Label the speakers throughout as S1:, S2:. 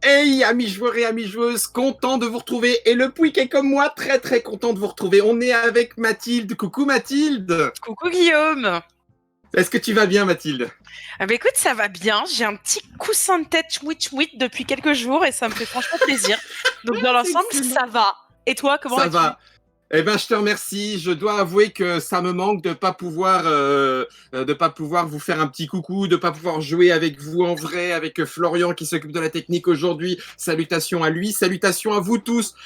S1: Hey, amis joueurs et amis joueuses, content de vous retrouver. Et le Pouic est comme moi, très très content de vous retrouver. On est avec Mathilde. Coucou Mathilde.
S2: Coucou Guillaume.
S1: Est-ce que tu vas bien Mathilde?
S2: Ah bah écoute, ça va bien. J'ai un petit coussin de tête chouit depuis quelques jours et ça me fait franchement plaisir. Donc dans l'ensemble,
S1: Excellent.
S2: ça va. Et toi, comment
S1: Ça
S2: vas-tu?
S1: va. Eh ben, je te remercie. Je dois avouer que ça me manque de pas pouvoir vous faire un petit coucou, de pas pouvoir jouer avec vous en vrai, avec Florian qui s'occupe de la technique aujourd'hui. Salutations à lui, salutations à vous tous.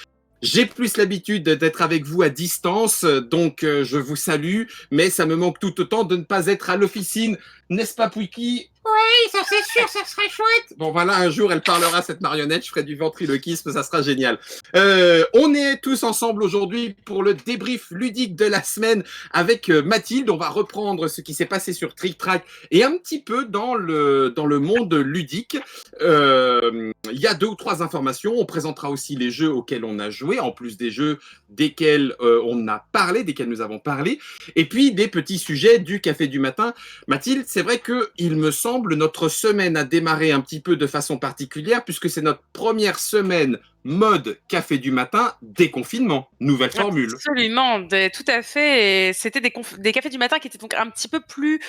S1: J'ai plus l'habitude d'être avec vous à distance, donc je vous salue, mais ça me manque tout autant de ne pas être à l'officine, n'est-ce pas Pouiki? Oui, ça c'est sûr, ça serait chouette. Bon voilà, un jour elle parlera cette marionnette, je ferai du ventriloquisme, ça sera génial. On est tous ensemble aujourd'hui pour le débrief ludique de la semaine avec Mathilde. On va reprendre ce qui s'est passé sur Trick Track et un petit peu dans le monde ludique. Il y a 2 ou 3 informations. On présentera aussi les jeux auxquels on a joué, en plus des jeux desquels on a parlé, desquels nous avons parlé, et puis des petits sujets du café du matin. Mathilde, c'est vrai que il me semble notre semaine a démarré un petit peu de façon particulière puisque c'est notre première semaine mode café du matin déconfinement, nouvelle formule.
S2: Absolument, tout à fait. Et c'était des cafés du matin qui étaient donc un petit peu plus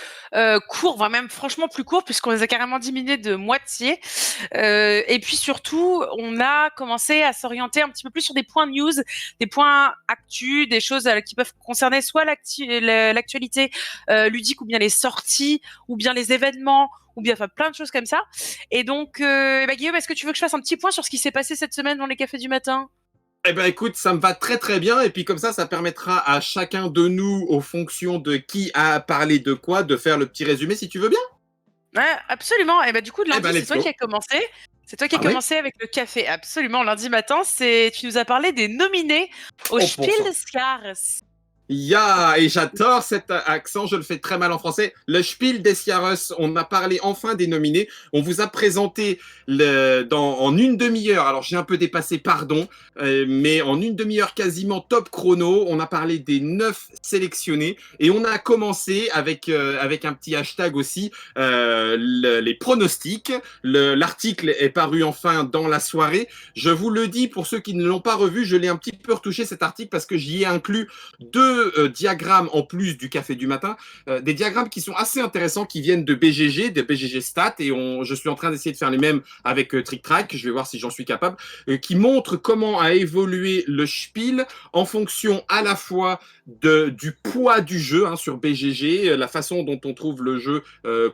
S2: courts, voire même franchement plus courts, puisqu'on les a carrément diminués de moitié. Et puis surtout, on a commencé à s'orienter un petit peu plus sur des points news, des points actus, des choses qui peuvent concerner soit l'actualité ludique, ou bien les sorties, ou bien les événements, ou bien enfin plein de choses comme ça. Et donc, Guillaume, est-ce que tu veux que je fasse un petit point sur ce qui s'est passé cette semaine dans les cafés du matin?
S1: Eh ben écoute, ça me va très très bien et puis comme ça permettra à chacun de nous, aux fonctions de qui a parlé de quoi, de faire le petit résumé si tu veux bien.
S2: Ouais, absolument. Et du coup,
S1: Eh
S2: lundi,
S1: ben
S2: c'est
S1: let's
S2: toi qui
S1: go.
S2: as commencé. C'est toi qui as
S1: Ah ouais?
S2: commencé avec le café. Absolument. Lundi matin, tu nous as parlé des nominés au
S1: Oh
S2: Spiel
S1: pour ça.
S2: des Jahres.
S1: Ya, et j'adore cet accent, je le fais très mal en français. Le Spiel des Jahres, on a parlé enfin des nominés. On vous a présenté en une demi-heure, alors j'ai un peu dépassé, pardon, mais en une demi-heure quasiment top chrono, on a parlé des 9 sélectionnés et on a commencé avec un petit hashtag aussi, les pronostics. L'article est paru enfin dans la soirée. Je vous le dis, pour ceux qui ne l'ont pas revu, je l'ai un petit peu retouché cet article parce que j'y ai inclus 2 diagrammes en plus du café du matin, des diagrammes qui sont assez intéressants, qui viennent de BGG Stats, et je suis en train d'essayer de faire les mêmes avec Trick Track, je vais voir si j'en suis capable, qui montrent comment a évolué le Spiel en fonction à la fois du poids du jeu sur BGG, la façon dont on trouve le jeu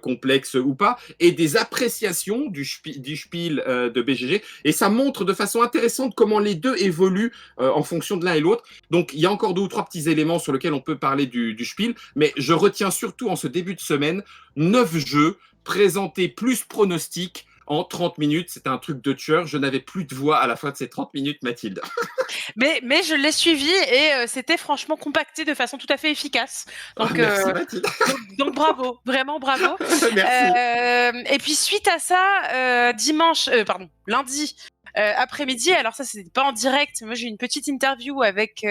S1: complexe ou pas, et des appréciations du Spiel de BGG, et ça montre de façon intéressante comment les deux évoluent en fonction de l'un et l'autre. Donc, il y a encore 2 ou 3 petits éléments sur lesquels on peut parler du Spiel, mais je retiens surtout en ce début de semaine 9 jeux présentés plus pronostics en 30 minutes. C'était un truc de tueur. Je n'avais plus de voix à la fin de ces 30 minutes, Mathilde.
S2: Mais je l'ai suivi et c'était franchement compacté de façon tout à fait efficace.
S1: Ah,
S2: Donc,
S1: merci, Mathilde.
S2: donc bravo, vraiment bravo.
S1: Merci.
S2: Et puis suite à ça, lundi après-midi, alors ça c'était pas en direct, moi j'ai eu une petite interview avec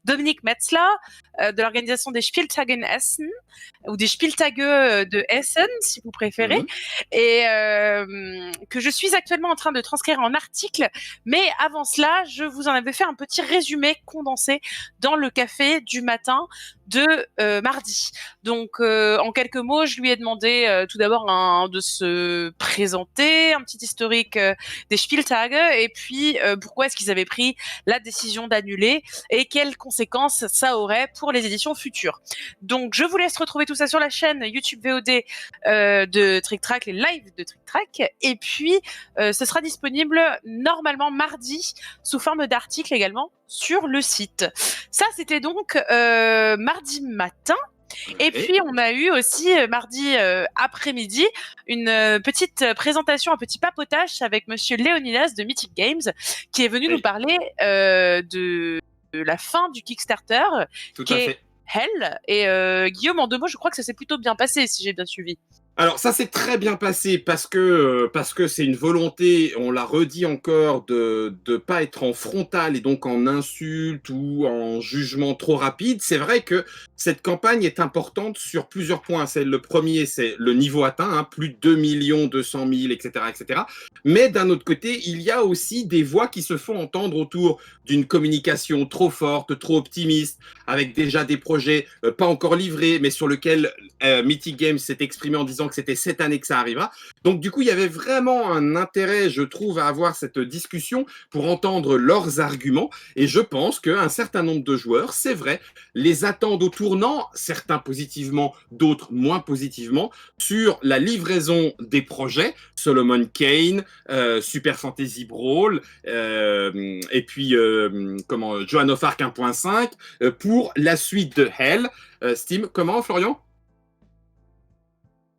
S2: Dominique Metzler de l'organisation des Spieltage Essen, ou des Spieltage de Essen si vous préférez,
S1: Mhm.
S2: et que je suis actuellement en train de transcrire en article. Mais avant cela, je vous en avais fait un petit résumé condensé dans le café du matin de mardi. Donc, en quelques mots, je lui ai demandé tout d'abord de se présenter, un petit historique des Spieltage, et puis pourquoi est-ce qu'ils avaient pris la décision d'annuler et quelles conséquences ça aurait pour les éditions futures. Donc, je vous laisse retrouver tout ça sur la chaîne YouTube VOD de Trick Track, les lives de Trick Track, et puis ce sera disponible normalement mardi sous forme d'article également sur le site. Ça, c'était donc mardi matin. Et puis, on a eu aussi mardi après-midi une petite présentation, un petit papotage avec Monsieur Léonidas de Mythic Games, qui est venu nous
S1: Oui,
S2: parler de la fin du Kickstarter,
S1: tout
S2: qui
S1: à
S2: est
S1: fait.
S2: Hell. Et Guillaume, en 2 mots, je crois que ça s'est plutôt bien passé, si j'ai bien suivi.
S1: Alors ça s'est très bien passé parce que c'est une volonté, on l'a redit encore, de pas être en frontal et donc en insulte ou en jugement trop rapide. C'est vrai que cette campagne est importante sur plusieurs points. C'est le premier, c'est le niveau atteint, hein, plus de 2 200 000, etc., etc. Mais d'un autre côté, il y a aussi des voix qui se font entendre autour d'une communication trop forte, trop optimiste, avec déjà des projets pas encore livrés, mais sur lesquels Mythic Games s'est exprimé en disant que c'était cette année que ça arrivera. Donc du coup, il y avait vraiment un intérêt, je trouve, à avoir cette discussion pour entendre leurs arguments. Et je pense qu'un certain nombre de joueurs, c'est vrai, les attendent au tournant, certains positivement, d'autres moins positivement, sur la livraison des projets, Solomon Kane, Super Fantasy Brawl, et puis Joan of Arc 1.5, pour la suite de Hell. Steam, comment, Florian?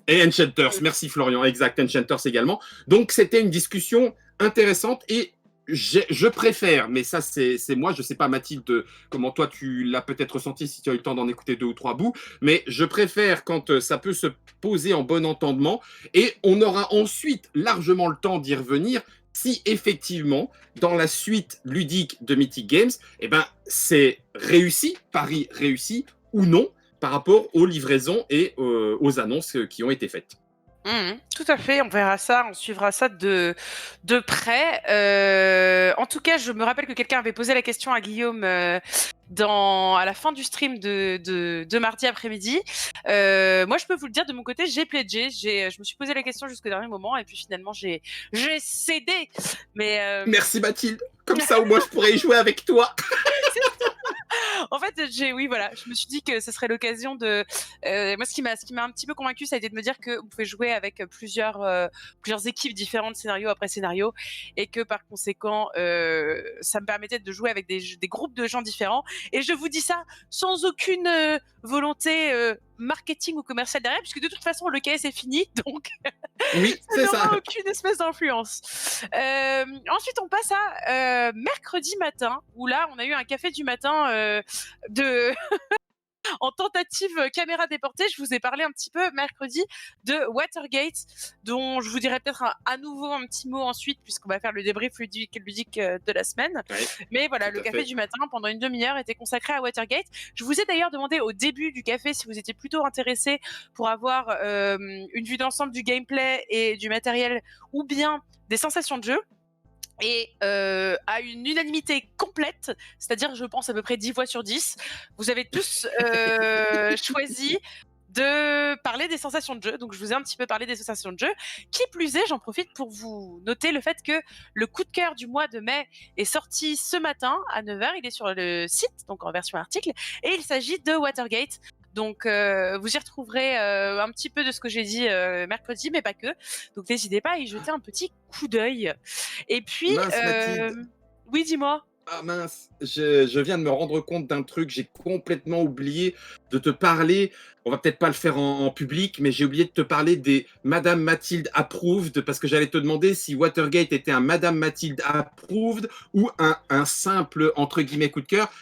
S1: Et Enchanters, merci Florian, exact, Enchanters également. Donc c'était une discussion intéressante et je préfère, mais ça c'est moi, je sais pas Mathilde, comment toi tu l'as peut-être ressenti si tu as eu le temps d'en écouter 2 ou 3 bouts, mais je préfère quand ça peut se poser en bon entendement et on aura ensuite largement le temps d'y revenir si effectivement dans la suite ludique de Mythic Games, eh ben, c'est réussi, pari réussi ou non, par rapport aux livraisons et aux annonces qui ont été faites.
S2: Tout à fait, on verra ça, on suivra ça de près. En tout cas, je me rappelle que quelqu'un avait posé la question à Guillaume à la fin du stream de mardi après-midi. Moi, je peux vous le dire, de mon côté, j'ai pledgé. Je me suis posé la question jusqu'au dernier moment et puis finalement, j'ai cédé. Mais
S1: Merci Mathilde, comme ça au moins je pourrais y jouer avec toi.
S2: en fait, oui, voilà, je me suis dit que ce serait l'occasion de. Moi, ce qui m'a un petit peu convaincu, ça a été de me dire que vous pouvez jouer avec plusieurs équipes différentes, scénario après scénario, et que par conséquent, ça me permettait de jouer avec des groupes de gens différents. Et je vous dis ça sans aucune volonté marketing ou commerciale derrière, puisque de toute façon, le KS est fini, donc
S1: oui,
S2: ça n'aura aucune espèce d'influence. Ensuite, on passe à mercredi matin, où là, on a eu un café du matin en tentative caméra déportée. Je vous ai parlé un petit peu mercredi de Watergate, dont je vous dirai peut-être à nouveau un petit mot ensuite, puisqu'on va faire le débrief ludique de la semaine. Ouais, mais voilà, le café du matin, pendant une demi-heure, était consacré à Watergate. Je vous ai d'ailleurs demandé au début du café si vous étiez plutôt intéressé pour avoir une vue d'ensemble du gameplay et du matériel, ou bien des sensations de jeu. Et à une unanimité complète, c'est-à-dire je pense à peu près 10 voix sur 10, vous avez tous choisi de parler des sensations de jeu. Donc je vous ai un petit peu parlé des sensations de jeu. Qui plus est, j'en profite pour vous noter le fait que le coup de cœur du mois de mai est sorti ce matin à 9h. Il est sur le site, donc en version article, et il s'agit de Watergate. Donc vous y retrouverez un petit peu de ce que j'ai dit mercredi, mais pas que. Donc n'hésitez pas à y jeter un petit coup d'œil. Et puis, oui, dis-moi.
S1: Ah mince, je viens de me rendre compte d'un truc, j'ai complètement oublié de te parler, on va peut-être pas le faire en public, mais j'ai oublié de te parler des Madame Mathilde Approved, parce que j'allais te demander si Watergate était un Madame Mathilde Approved ou un simple, entre guillemets, coup de cœur.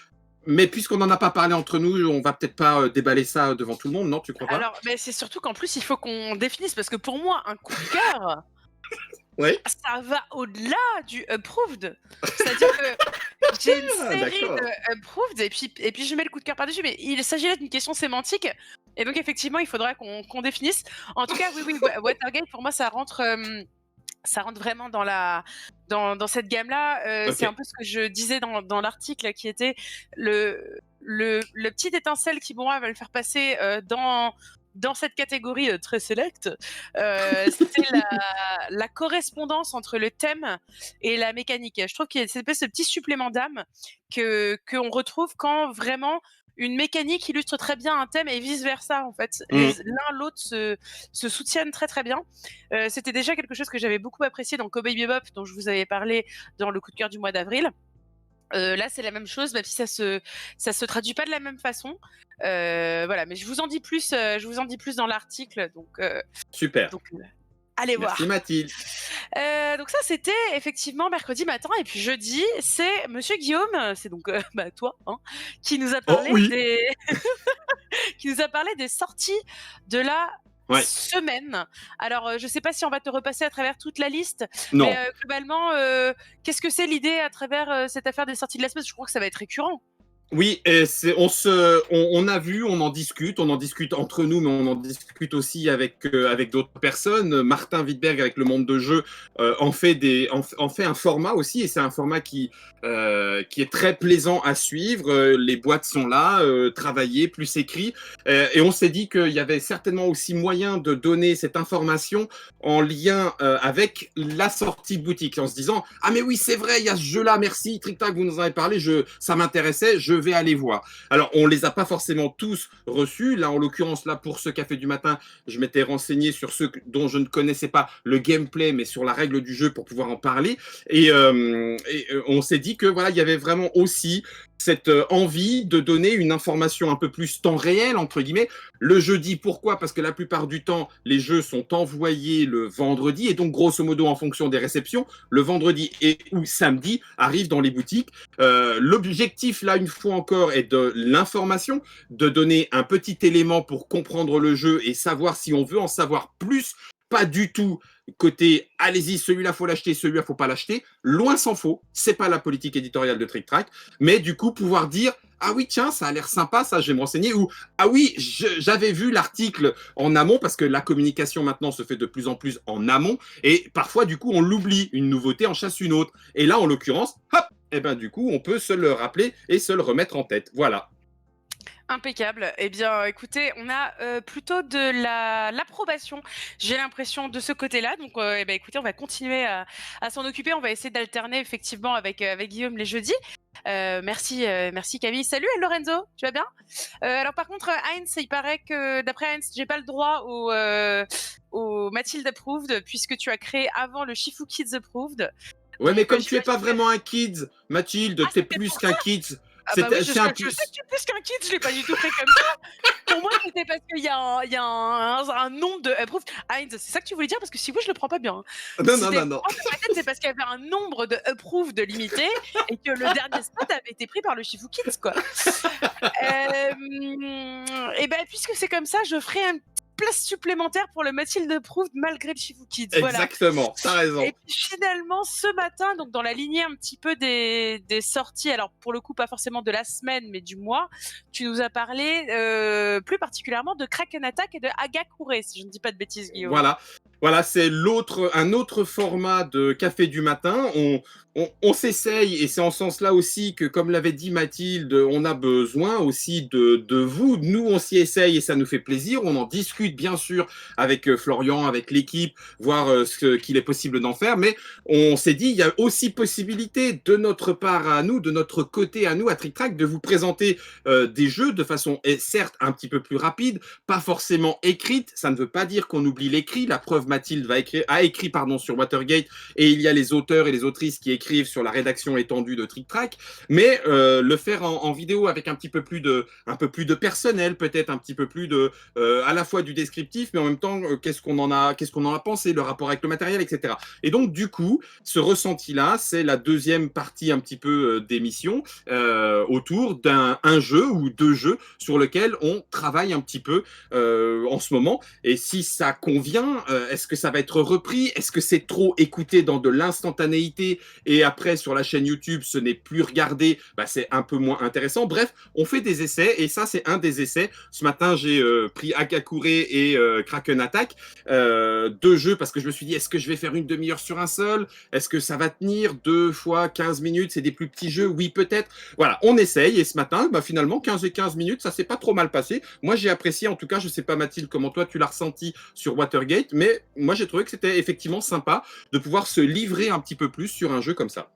S1: Mais puisqu'on n'en a pas parlé entre nous, on va peut-être pas déballer ça devant tout le monde, non? Tu crois pas?
S2: Alors, mais c'est surtout qu'en plus, il faut qu'on définisse, parce que pour moi, un coup de cœur,
S1: ouais.
S2: Ça va au-delà du approved. C'est-à-dire que j'ai une série de approved et puis je mets le coup de cœur par-dessus, mais il s'agit là d'une question sémantique. Et donc, effectivement, il faudra qu'on définisse. En tout cas, oui, Watergate, pour moi, ça rentre vraiment dans cette gamme-là. Okay. C'est un peu ce que je disais dans l'article, qui était le petit étincelle qui, pour moi, va le faire passer dans cette catégorie très select. C'était la correspondance entre le thème et la mécanique. Je trouve qu'il y a ce petit supplément d'âme qu'on retrouve quand vraiment une mécanique illustre très bien un thème et vice-versa, en fait. L'un l'autre se soutiennent très très bien. C'était déjà quelque chose que j'avais beaucoup apprécié dans Cowboy Bebop, dont je vous avais parlé dans le coup de cœur du mois d'avril. Là, c'est la même chose, même si ça se traduit pas de la même façon. Voilà, mais je vous en dis plus dans l'article. Donc,
S1: super.
S2: Donc, allez voir.
S1: Merci Mathilde.
S2: Donc ça, c'était effectivement mercredi matin, et puis jeudi, c'est Monsieur Guillaume, c'est donc toi, hein, qui nous a parlé qui nous a parlé des sorties de la
S1: Ouais.
S2: semaine. Alors, je sais pas si on va te repasser à travers toute la liste, mais
S1: Non.
S2: globalement, qu'est-ce que c'est l'idée à travers, cette affaire des sorties de la semaine? Je crois que ça va être récurrent.
S1: Oui, et on a vu, on en discute entre nous, mais on en discute aussi avec d'autres personnes. Martin Wittberg avec le monde de jeu en fait un format aussi, et c'est un format qui est très plaisant à suivre. Les boîtes sont là, travaillées, plus écrit, et on s'est dit qu'il y avait certainement aussi moyen de donner cette information en lien avec la sortie de boutique, en se disant ah mais oui c'est vrai, il y a ce jeu-là, merci Trick Track, vous nous en avez parlé, ça m'intéressait, je vais aller voir. Alors on les a pas forcément tous reçus, là en l'occurrence là pour ce café du matin, je m'étais renseigné sur ceux dont je ne connaissais pas le gameplay, mais sur la règle du jeu pour pouvoir en parler, et on s'est dit que voilà il y avait vraiment aussi cette envie de donner une information un peu plus temps réel, entre guillemets, le jeudi. Pourquoi? Parce que la plupart du temps, les jeux sont envoyés le vendredi, et donc grosso modo, en fonction des réceptions, le vendredi et ou samedi arrivent dans les boutiques. L'objectif, là, une fois encore, est de l'information, de donner un petit élément pour comprendre le jeu et savoir si on veut en savoir plus. Pas du tout côté allez-y, celui-là faut l'acheter, celui-là faut pas l'acheter. Loin s'en faut, c'est pas la politique éditoriale de Trick Track, mais du coup pouvoir dire ah oui tiens ça a l'air sympa, ça je vais me renseigner, ou ah oui j'avais vu l'article en amont, parce que la communication maintenant se fait de plus en plus en amont, et parfois du coup on l'oublie, une nouveauté en chasse une autre, et là en l'occurrence hop, et ben du coup on peut se le rappeler et se le remettre en tête. Voilà.
S2: Impeccable. Eh bien, écoutez, on a plutôt de l'approbation, j'ai l'impression, de ce côté-là. Donc, eh ben, écoutez, on va continuer à s'en occuper. On va essayer d'alterner effectivement avec Guillaume les jeudis. Merci Camille. Salut Lorenzo, tu vas bien? Alors par contre, Heinz, il paraît que d'après Heinz, j'ai pas le droit au Mathilde Approved, puisque tu as créé avant le Shifu Kids Approved.
S1: Ouais, mais
S2: Donc,
S1: comme tu es pas vraiment un kids, Mathilde,
S2: Ah,
S1: t'es
S2: c'était
S1: plus
S2: pour
S1: qu'un
S2: ça.
S1: kids.
S2: Ah bah oui, je
S1: C'est un
S2: sais, je sais
S1: plus.
S2: que tu es plus qu'un kid, je l'ai pas du tout pris comme ça. Pour moi, c'était parce qu'il y a un nombre de approved. Heinz, c'est ça que tu voulais dire? Parce que si oui, je le prends pas bien, hein.
S1: Non, non,
S2: C'était
S1: non,
S2: pour
S1: non.
S2: moi, dans ma tête, c'est parce qu'il y avait un nombre de approved limité et que le dernier spot avait été pris par le Shifu Kids, quoi. Et ben, puisque c'est comme ça, je ferai une place supplémentaire pour le Mathilde Approved malgré le Shifu Kids. Voilà.
S1: Exactement, t'as raison.
S2: Et puis finalement, ce matin, donc dans la lignée un petit peu des sorties, alors pour le coup, pas forcément de la semaine, mais du mois, tu nous as parlé plus particulièrement de Kraken Attack et de Hagakure, si je ne dis pas de bêtises, Guillaume.
S1: Voilà. Voilà, c'est un autre format de café du matin. On s'essaye, et c'est en ce sens-là aussi que, comme l'avait dit Mathilde, on a besoin aussi de vous. Nous, on s'y essaye et ça nous fait plaisir. On en discute bien sûr avec Florian, avec l'équipe, voir ce qu'il est possible d'en faire. Mais on s'est dit, il y a aussi possibilité de notre part à nous, de notre côté à nous, à Trick Track, de vous présenter des jeux de façon, certes, un petit peu plus rapide, pas forcément écrite. Ça ne veut pas dire qu'on oublie l'écrit. La preuve, Mathilde a écrit sur Watergate, et il y a les auteurs et les autrices qui écrivent sur la rédaction étendue de Trick Track. Mais le faire en vidéo avec un peu plus de personnel, peut-être un petit peu plus de, à la fois du descriptif, mais en même temps, qu'est-ce qu'on en a pensé, le rapport avec le matériel, etc. Et donc, du coup, ce ressenti-là, c'est la deuxième partie un petit peu d'émission autour d'un jeu ou deux jeux sur lequel on travaille un petit peu en ce moment. Et si ça convient, est-ce que ça va être repris? Est-ce que c'est trop écouté dans de l'instantanéité et après sur la chaîne YouTube ce n'est plus regardé? Bah, c'est un peu moins intéressant. Bref, on fait des essais, et ça c'est un des essais. Ce matin j'ai pris Hagakure et Kraken Attack, deux jeux, parce que je me suis dit est-ce que je vais faire une demi-heure sur un seul? Est-ce que ça va tenir 2 fois 15 minutes? C'est des plus petits jeux, oui peut-être. Voilà, on essaye, et ce matin bah, finalement 15 et 15 minutes, ça s'est pas trop mal passé. Moi j'ai apprécié, en tout cas. Je sais pas Mathilde comment toi tu l'as ressenti sur Watergate, mais moi j'ai trouvé que c'était effectivement sympa de pouvoir se livrer un petit peu plus sur un jeu comme ça.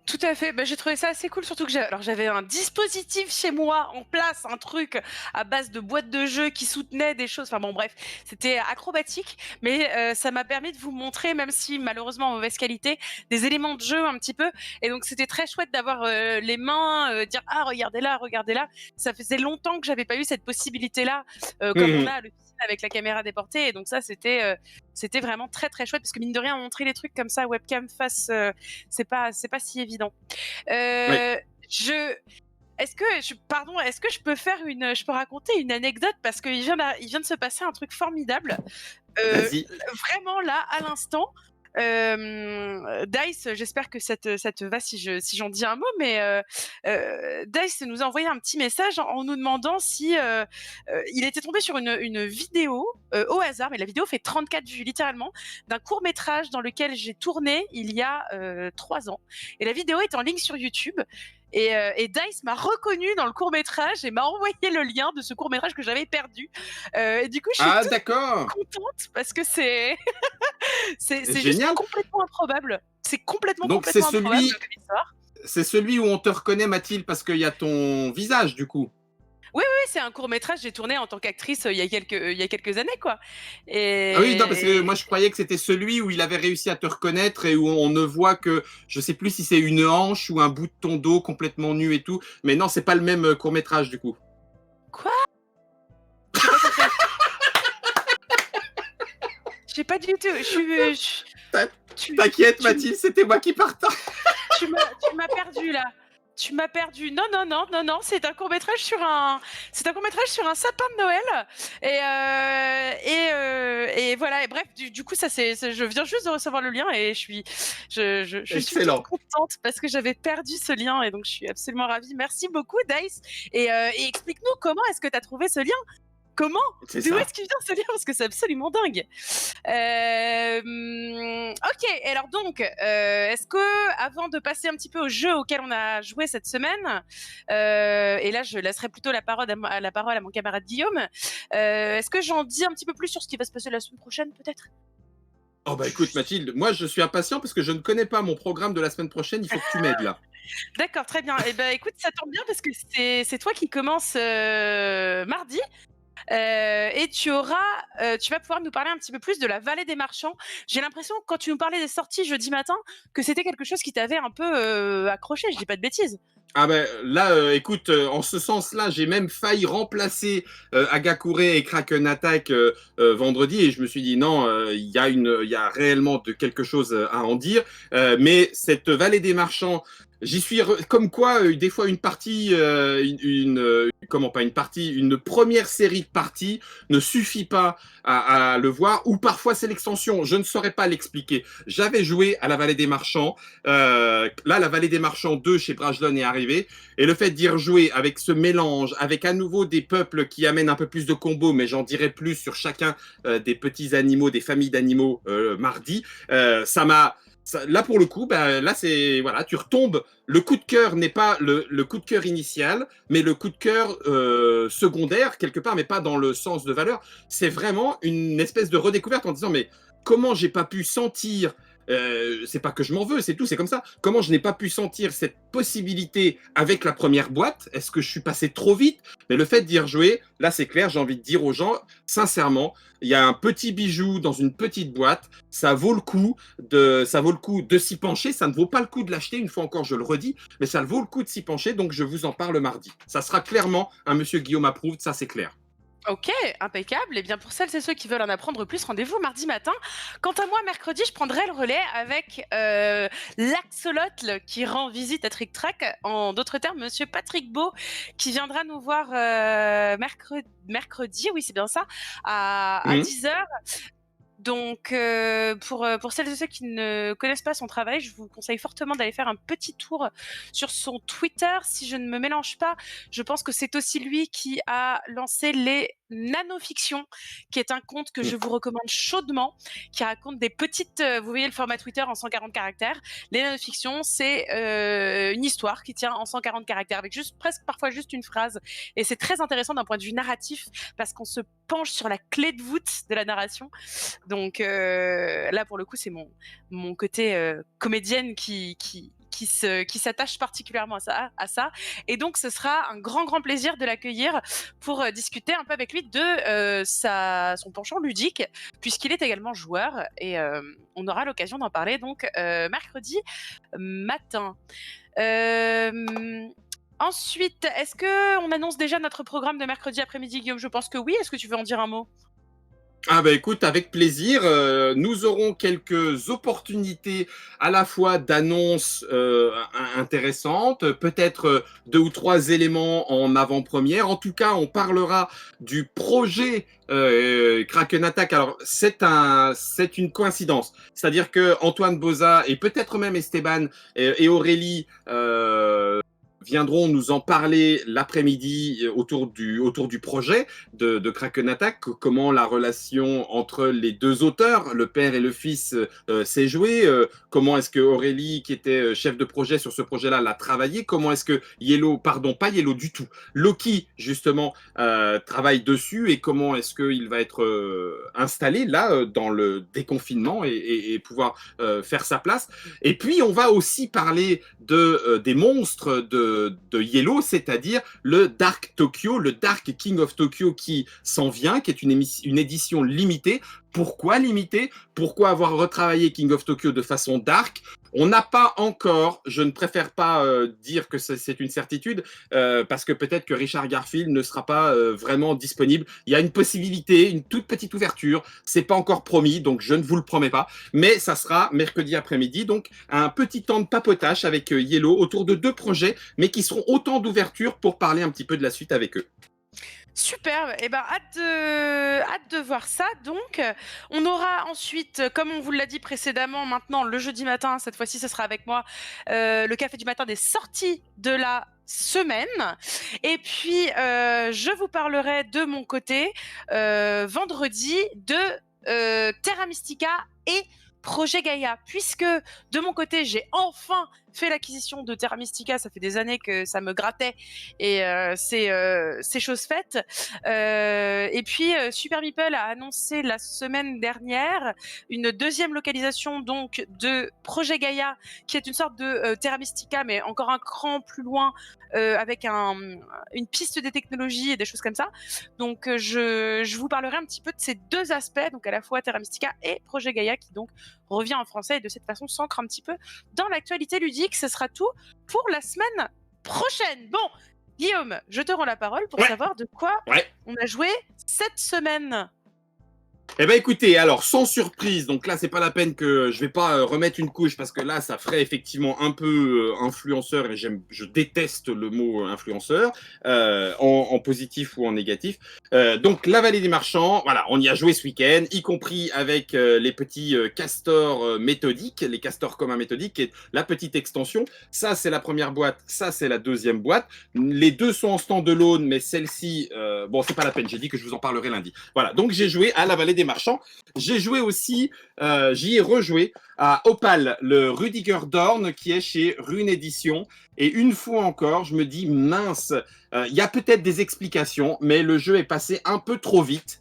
S2: Tout à fait. Bah, j'ai trouvé ça assez cool, surtout que j'avais un dispositif chez moi en place, un truc à base de boîtes de jeux qui soutenait des choses. Enfin bon, bref, c'était acrobatique, mais ça m'a permis de vous montrer, même si malheureusement en mauvaise qualité, des éléments de jeu un petit peu. Et donc c'était très chouette d'avoir les mains, dire ah regardez là, regardez là. Ça faisait longtemps que j'avais pas eu cette possibilité-là, comme on a à l'officine avec la caméra déportée. Et donc ça c'était vraiment très très chouette, parce que mine de rien montrer les trucs comme ça webcam face, c'est pas si évident.
S1: Oui.
S2: Euh, je est-ce que je peux raconter une anecdote parce qu'il vient de se passer un truc formidable.
S1: Vas-y.
S2: Vraiment là, à l'instant. Dice, j'espère que ça te va si j'en dis un mot, mais Dice nous a envoyé un petit message en nous demandant si il était tombé sur une vidéo au hasard, mais la vidéo fait 34 vues littéralement, d'un court métrage dans lequel j'ai tourné il y a 3 ans. Et la vidéo est en ligne sur YouTube. Et Dice m'a reconnu dans le court métrage et m'a envoyé le lien de ce court métrage que j'avais perdu. Et du coup, je suis
S1: Ah,
S2: toute
S1: d'accord.
S2: contente parce que c'est c'est juste
S1: Génial.
S2: complètement improbable. C'est
S1: Donc,
S2: complètement improbable comme histoire.
S1: c'est celui où on te reconnaît, Mathilde, parce qu'il y a ton visage, du coup.
S2: Oui, c'est un court métrage. J'ai tourné en tant qu'actrice il y a quelques années, quoi.
S1: Ah oui, non, parce que
S2: Et
S1: moi je croyais que c'était celui où il avait réussi à te reconnaître et où on ne voit que, je sais plus si c'est une hanche ou un bout de ton dos complètement nu et tout. Mais non, c'est pas le même court-métrage du coup.
S2: quoi? J'ai pas compris. J'ai pas du tout.
S1: T'inquiète,
S2: Tu,
S1: Mathilde, c'était moi qui partais.
S2: tu m'as perdu là. Tu m'as perdu. Non, non, non, non, non. C'est un court métrage sur un sapin de Noël. Et voilà. Et bref, du coup, je viens juste de recevoir le lien et je suis toute
S1: Excellent.
S2: contente parce que j'avais perdu ce lien et donc je suis absolument ravie. Merci beaucoup, Dice. Et explique-nous comment est-ce que tu as trouvé ce lien? Comment?
S1: C'est
S2: D'où
S1: ça.
S2: est-ce qu'il vient ce lien? Parce que c'est absolument dingue. Ok, alors donc, est-ce que, avant de passer un petit peu au jeu auquel on a joué cette semaine, et là je laisserai plutôt la parole à mon camarade Guillaume, est-ce que j'en dis un petit peu plus sur ce qui va se passer la semaine prochaine, peut-être?
S1: Oh bah écoute, Mathilde, moi je suis impatient parce que je ne connais pas mon programme de la semaine prochaine, il faut que tu m'aides là.
S2: D'accord, très bien. Eh ben, écoute, ça tombe bien parce que c'est toi qui commence mardi. Et tu vas pouvoir nous parler un petit peu plus de la vallée des marchands. J'ai l'impression que quand tu nous parlais des sorties jeudi matin, que c'était quelque chose qui t'avait un peu accroché, je dis pas de bêtises.
S1: Ah ben là, écoute, en ce sens-là, j'ai même failli remplacer Agakure et Kraken Attack vendredi et je me suis dit non, il y a réellement quelque chose à en dire. Mais cette vallée des marchands, comme quoi des fois une partie, comment pas une partie, une première série de parties ne suffit pas à le voir ou parfois c'est l'extension. Je ne saurais pas l'expliquer. J'avais joué à la vallée des marchands. Là, la vallée des marchands 2 chez Brajlon est arrivée. Et le fait d'y rejouer avec ce mélange, avec à nouveau des peuples qui amènent un peu plus de combos, mais j'en dirai plus sur chacun des petits animaux, des familles d'animaux mardi, là pour le coup, bah, là c'est voilà, tu retombes. Le coup de cœur n'est pas le coup de cœur initial, mais le coup de cœur secondaire quelque part, mais pas dans le sens de valeur. C'est vraiment une espèce de redécouverte en disant mais comment j'ai pas pu sentir c'est pas que je m'en veux, c'est tout, c'est comme ça. Comment je n'ai pas pu sentir cette possibilité avec la première boîte? Est-ce que je suis passé trop vite? Mais le fait d'y rejouer, là c'est clair, j'ai envie de dire aux gens, sincèrement, il y a un petit bijou dans une petite boîte, ça vaut le coup de s'y pencher, ça ne vaut pas le coup de l'acheter, une fois encore je le redis, mais ça vaut le coup de s'y pencher, donc je vous en parle mardi. Ça sera clairement un Monsieur Guillaume approuve, ça c'est clair.
S2: Ok, impeccable. Et bien pour celles et ceux qui veulent en apprendre plus, rendez-vous mardi matin. Quant à moi, mercredi, je prendrai le relais avec l'axolotl qui rend visite à Trick Track. En d'autres termes, Monsieur Patrick Beau, qui viendra nous voir mercredi, oui c'est bien ça, à
S1: Mmh.
S2: 10h. Donc, pour celles et ceux qui ne connaissent pas son travail, je vous conseille fortement d'aller faire un petit tour sur son Twitter. Si je ne me mélange pas, je pense que c'est aussi lui qui a lancé les Nanofictions, qui est un compte que je vous recommande chaudement, qui raconte des petites... vous voyez le format Twitter en 140 caractères. Les Nanofictions, c'est une histoire qui tient en 140 caractères, avec presque parfois juste une phrase. Et c'est très intéressant d'un point de vue narratif, parce qu'on se penche sur la clé de voûte de la narration. Donc là, pour le coup, c'est mon côté comédienne qui s'attache particulièrement à ça. Et donc, ce sera un grand plaisir de l'accueillir pour discuter un peu avec lui de son penchant ludique, puisqu'il est également joueur. Et on aura l'occasion d'en parler donc mercredi matin. Ensuite, est-ce qu'on annonce déjà notre programme de mercredi après-midi, Guillaume? Je pense que oui. Est-ce que tu veux en dire un mot?
S1: Ah bah écoute, avec plaisir. Nous aurons quelques opportunités à la fois d'annonces intéressantes, peut-être deux ou trois éléments en avant-première. En tout cas, on parlera du projet Kraken Attack. Alors c'est une coïncidence, c'est-à-dire que Antoine Boza et peut-être même Esteban et Aurélie viendront nous en parler l'après-midi autour du projet de Kraken Attack, comment la relation entre les deux auteurs, le père et le fils, s'est jouée, comment est-ce que Aurélie, qui était chef de projet sur ce projet-là, l'a travaillé, comment est-ce que Yellow, pardon, pas Yellow du tout, Loki, justement, travaille dessus, et comment est-ce qu'il va être installé là, dans le déconfinement, et pouvoir faire sa place. Et puis, on va aussi parler des monstres de Yellow, c'est-à-dire le Dark Tokyo, le Dark King of Tokyo qui s'en vient, qui est une édition limitée. Pourquoi limitée? Pourquoi avoir retravaillé King of Tokyo de façon dark? On n'a pas encore, je ne préfère pas dire que c'est une certitude, parce que peut-être que Richard Garfield ne sera pas vraiment disponible. Il y a une possibilité, une toute petite ouverture, c'est pas encore promis, donc je ne vous le promets pas, mais ça sera mercredi après-midi, donc un petit temps de papotage avec Yellow autour de deux projets, mais qui seront autant d'ouverture pour parler un petit peu de la suite avec eux.
S2: Superbe. Et ben, hâte de voir ça. Donc, on aura ensuite, comme on vous l'a dit précédemment, maintenant le jeudi matin, cette fois-ci, ce sera avec moi, le café du matin des sorties de la semaine. Et puis, je vous parlerai de mon côté vendredi de Terra Mystica et Projet Gaïa, puisque de mon côté, j'ai enfin fait l'acquisition de Terra Mystica. Ça fait des années que ça me grattait et c'est chose faite. Et puis Super Meeple a annoncé la semaine dernière une deuxième localisation donc de Projet Gaïa, qui est une sorte de Terra Mystica, mais encore un cran plus loin, avec une piste des technologies et des choses comme ça. Donc je vous parlerai un petit peu de ces deux aspects, donc à la fois Terra Mystica et Projet Gaïa, qui donc revient en français et de cette façon s'ancre un petit peu dans l'actualité ludique. Ce sera tout pour la semaine prochaine. Bon, Guillaume, je te rends la parole pour savoir de quoi on a joué cette semaine.
S1: Eh ben écoutez, alors sans surprise, donc là c'est pas la peine que je vais pas remettre une couche parce que là ça ferait effectivement un peu influenceur et je déteste le mot influenceur en positif ou en négatif. Donc la Vallée des Marchands, voilà, on y a joué ce week-end, y compris avec les petits castors méthodiques, les castors communs méthodiques, qui est la petite extension. Ça c'est la première boîte, ça c'est la deuxième boîte. Les deux sont en stand-alone, mais celle-ci, bon c'est pas la peine, j'ai dit que je vous en parlerai lundi. Voilà, donc j'ai joué à la Vallée des Marchands. J'ai joué aussi, j'y ai rejoué à Opal, le Rudiger Dorn qui est chez Rune Édition. Et une fois encore, je me dis mince, il y a peut-être des explications, mais le jeu est passé un peu trop vite.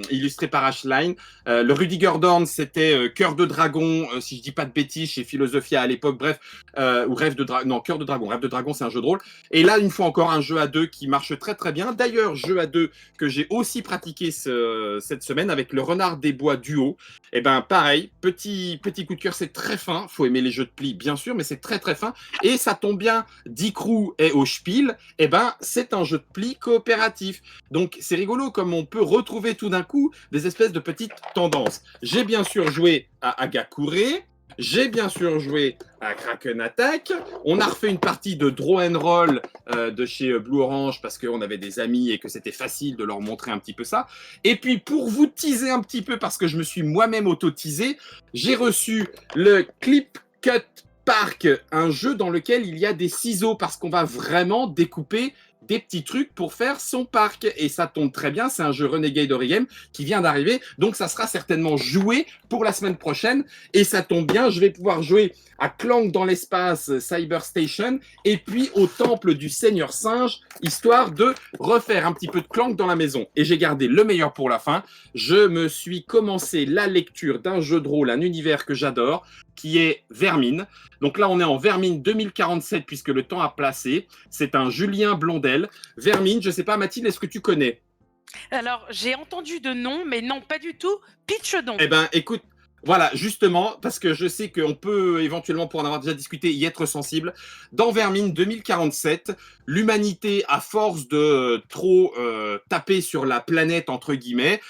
S1: Illustré par Ashline. Le Rudiger Dorn, c'était Cœur de Dragon, si je dis pas de bêtises, chez Philosophia à l'époque, bref, ou Rêve de Dragon, non, Cœur de Dragon. Rêve de Dragon, c'est un jeu de rôle. Et là, une fois encore, un jeu à deux qui marche très très bien. D'ailleurs, jeu à deux que j'ai aussi pratiqué cette semaine avec le Renard des Bois duo. Et ben pareil, petit coup de cœur, c'est très fin. Faut aimer les jeux de pli, bien sûr, mais c'est très très fin. Et ça tombe bien, Dicrou est au Spiel. Et ben c'est un jeu de pli coopératif. Donc c'est rigolo comme on peut retrouver tout d'un coup des espèces de petites tendances. J'ai bien sûr joué à Agakure. J'ai bien sûr joué à Kraken Attack. On a refait une partie de Draw and Roll de chez Blue Orange parce qu'on avait des amis et que c'était facile de leur montrer un petit peu ça. Et puis pour vous teaser un petit peu, parce que je me suis moi-même auto-teasé, j'ai reçu le Clip Cut Park, un jeu dans lequel il y a des ciseaux parce qu'on va vraiment découper des petits trucs pour faire son parc. Et ça tombe très bien, c'est un jeu Renegade Origami qui vient d'arriver, donc ça sera certainement joué pour la semaine prochaine. Et ça tombe bien, je vais pouvoir jouer à Clank dans l'espace Cyber Station et puis au temple du Seigneur Singe, histoire de refaire un petit peu de Clank dans la maison. Et j'ai gardé le meilleur pour la fin. Je me suis commencé la lecture d'un jeu de rôle, un univers que j'adore, qui est Vermine. Donc là, on est en Vermine 2047 puisque le temps a placé. C'est un Julien Blondel. Vermine, je sais pas, Mathilde, est-ce que tu connais?
S2: Alors, j'ai entendu de nom, mais non, pas du tout. Pitch donc.
S1: Eh ben, écoute, Voilà, justement, parce que je sais qu'on peut éventuellement, pour en avoir déjà discuté, y être sensible. Dans Vermine 2047, l'humanité, à force de trop taper sur la planète, entre guillemets,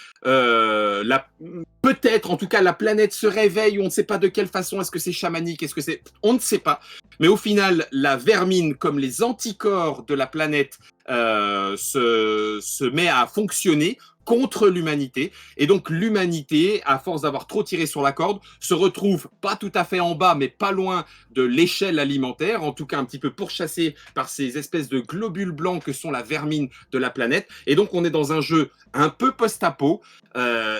S1: peut-être, en tout cas, la planète se réveille, on ne sait pas de quelle façon, est-ce que c'est chamanique, est-ce que c'est... On ne sait pas. Mais au final, la vermine, comme les anticorps de la planète, se met à fonctionner contre l'humanité. Et donc l'humanité, à force d'avoir trop tiré sur la corde, se retrouve pas tout à fait en bas, mais pas loin de l'échelle alimentaire, en tout cas un petit peu pourchassée par ces espèces de globules blancs que sont la vermine de la planète. Et donc on est dans un jeu un peu post-apo,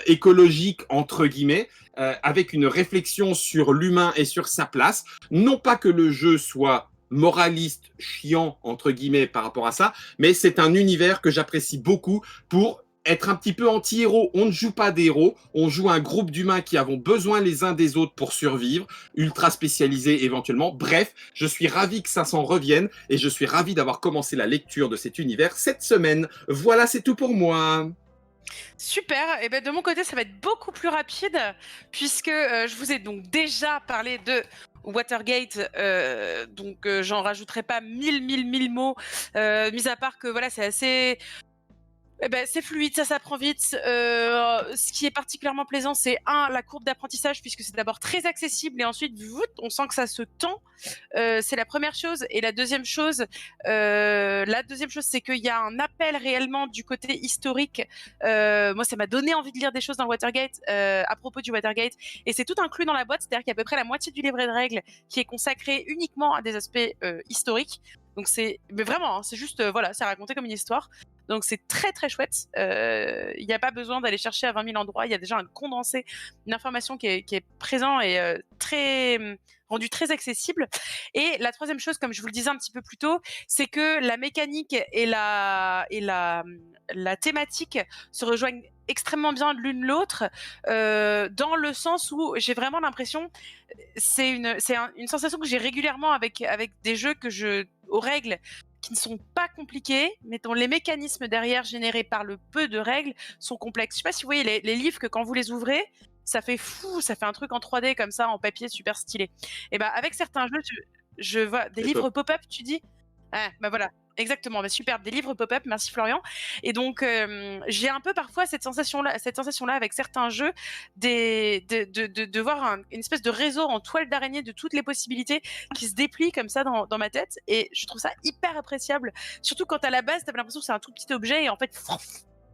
S1: écologique entre guillemets, avec une réflexion sur l'humain et sur sa place. Non pas que le jeu soit moraliste, chiant, entre guillemets, par rapport à ça, mais c'est un univers que j'apprécie beaucoup pour être un petit peu anti-héros. On ne joue pas des héros, on joue un groupe d'humains qui avons besoin les uns des autres pour survivre, ultra spécialisés éventuellement. Bref, je suis ravi que ça s'en revienne et je suis ravi d'avoir commencé la lecture de cet univers cette semaine. Voilà, c'est tout pour moi.
S2: Super, et ben de mon côté ça va être beaucoup plus rapide puisque je vous ai donc déjà parlé de Watergate, donc j'en rajouterai pas mille mots, mis à part que voilà c'est assez c'est fluide, ça s'apprend vite. Ce qui est particulièrement plaisant, c'est la courbe d'apprentissage, puisque c'est d'abord très accessible et ensuite, on sent que ça se tend. C'est la première chose. Et la deuxième chose, c'est qu'il y a un appel réellement du côté historique. Moi, ça m'a donné envie de lire des choses dans le Watergate, à propos du Watergate. Et c'est tout inclus dans la boîte, c'est-à-dire qu'il y a à peu près la moitié du livret de règles qui est consacré uniquement à des aspects historiques. Donc mais vraiment, hein, c'est juste, voilà, c'est raconté comme une histoire. Donc c'est très très chouette. Il n'y a pas besoin d'aller chercher à 20 000 endroits. Il y a déjà un condensé d'informations qui est présent et rendu très accessible. Et la troisième chose, comme je vous le disais un petit peu plus tôt, c'est que la mécanique et la thématique se rejoignent extrêmement bien l'une l'autre, dans le sens où j'ai vraiment l'impression, c'est une sensation que j'ai régulièrement avec des jeux aux règles qui ne sont pas compliqués, mais dont les mécanismes derrière générés par le peu de règles sont complexes. Je sais pas si vous voyez les livres que quand vous les ouvrez, ça fait un truc en 3D comme ça, en papier super stylé. Et ben avec certains jeux, je vois des livres pop-up, tu dis? Ah, bah voilà, exactement, bah superbe, des livres pop-up, merci Florian. Et donc j'ai un peu parfois cette sensation-là avec certains jeux, de voir une espèce de réseau en toile d'araignée de toutes les possibilités qui se déplient comme ça dans ma tête. Et je trouve ça hyper appréciable, surtout quand à la base, t'avais l'impression que c'est un tout petit objet et en fait,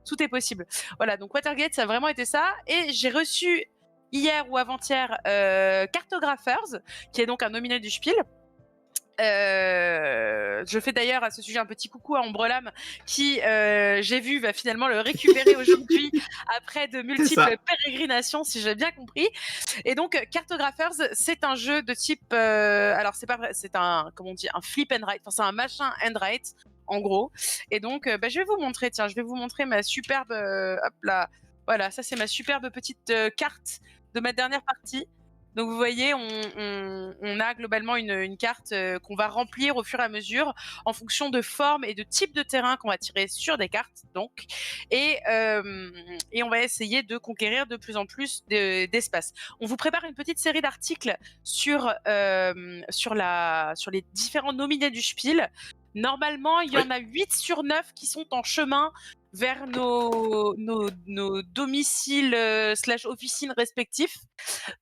S2: tout est possible. Voilà, donc Watergate, ça a vraiment été ça. Et j'ai reçu hier ou avant-hier Cartographers, qui est donc un nominé du Spiel. Je fais d'ailleurs à ce sujet un petit coucou à Ombrelam qui, j'ai vu, va finalement le récupérer aujourd'hui après de multiples pérégrinations, si j'ai bien compris. Et donc Cartographers, c'est un jeu de type, alors c'est pas vrai, c'est un, comment on dit, un flip and write, enfin c'est un machin and write en gros. Et donc je vais vous montrer, tiens, je vais vous montrer ma superbe, hop là, voilà, ça c'est ma superbe petite carte de ma dernière partie. Donc vous voyez, on a globalement une carte qu'on va remplir au fur et à mesure en fonction de forme et de type de terrain qu'on va tirer sur des cartes, donc, et on va essayer de conquérir de plus en plus d'espace. On vous prépare une petite série d'articles sur les différents nominés du Spiel. Normalement, il y en a 8 sur 9 qui sont en chemin vers nos domiciles / officines respectifs.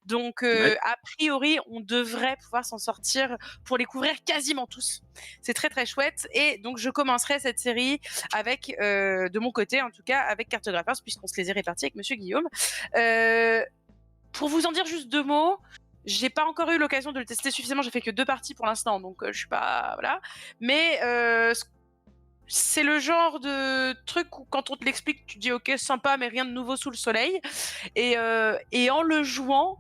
S2: Donc, a priori, on devrait pouvoir s'en sortir pour les couvrir quasiment tous. C'est très très chouette. Et donc, je commencerai cette série avec, de mon côté en tout cas, avec Cartographers, puisqu'on se les est répartis avec Monsieur Guillaume. Pour vous en dire juste 2 mots, j'ai pas encore eu l'occasion de le tester suffisamment. J'ai fait que 2 parties pour l'instant, donc je suis pas, voilà. Mais c'est le genre de truc où quand on te l'explique, tu dis ok, sympa, mais rien de nouveau sous le soleil. Et en le jouant,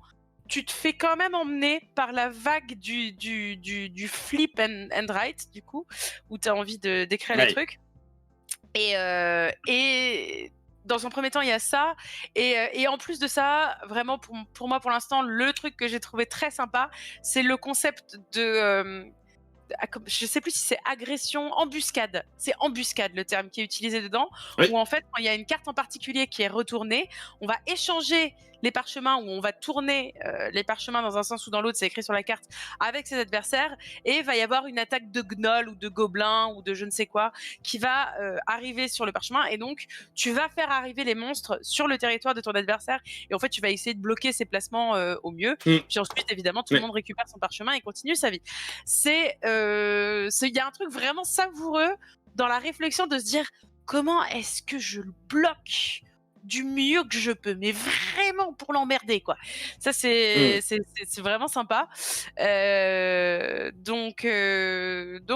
S2: tu te fais quand même emmener par la vague du flip and write, du coup, où tu as envie de d'écrire les trucs. Et dans un premier temps, il y a ça. Et en plus de ça, vraiment, pour moi, pour l'instant, le truc que j'ai trouvé très sympa, c'est le concept de... je sais plus si c'est agression, embuscade. C'est embuscade le terme qui est utilisé dedans. Où en fait, quand il y a une carte en particulier qui est retournée, on va échanger les parchemins, où on va tourner les parchemins dans un sens ou dans l'autre, c'est écrit sur la carte, avec ses adversaires, et il va y avoir une attaque de gnolls ou de gobelins ou de je ne sais quoi qui va arriver sur le parchemin, et donc tu vas faire arriver les monstres sur le territoire de ton adversaire, et en fait tu vas essayer de bloquer ses placements au mieux, puis ensuite évidemment tout le monde récupère son parchemin et continue sa vie. Il y a un truc vraiment savoureux dans la réflexion de se dire comment est-ce que je le bloque du mieux que je peux, mais vraiment pour l'emmerder, quoi. Ça, c'est vraiment sympa. Donc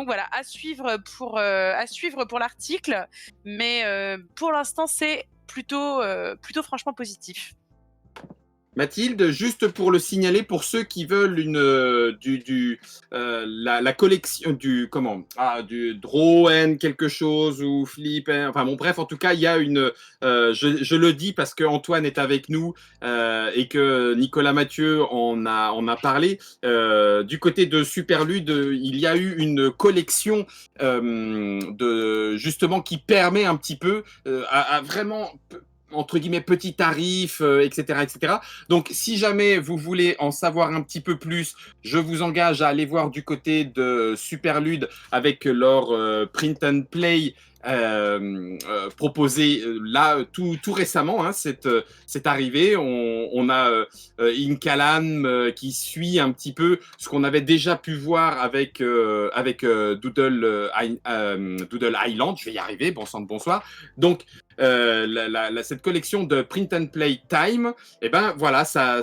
S2: voilà, à suivre pour l'article, mais pour l'instant, c'est plutôt franchement positif.
S1: Mathilde, juste pour le signaler, pour ceux qui veulent la collection du Draw and quelque chose ou Flip, enfin bon bref, en tout cas il y a je le dis parce que Antoine est avec nous et que Nicolas Mathieu en a parlé. Du côté de Superlude, il y a eu une collection justement qui permet un petit peu à vraiment entre guillemets petit tarif, etc., etc. Donc, si jamais vous voulez en savoir un petit peu plus, je vous engage à aller voir du côté de Superlude avec leur print and play proposé là tout récemment, hein, c'est arrivé. On a Incalan qui suit un petit peu ce qu'on avait déjà pu voir avec Doodle Island. Je vais y arriver, bon sang de bonsoir. Donc cette collection de Print and Play Time, et ben voilà, ça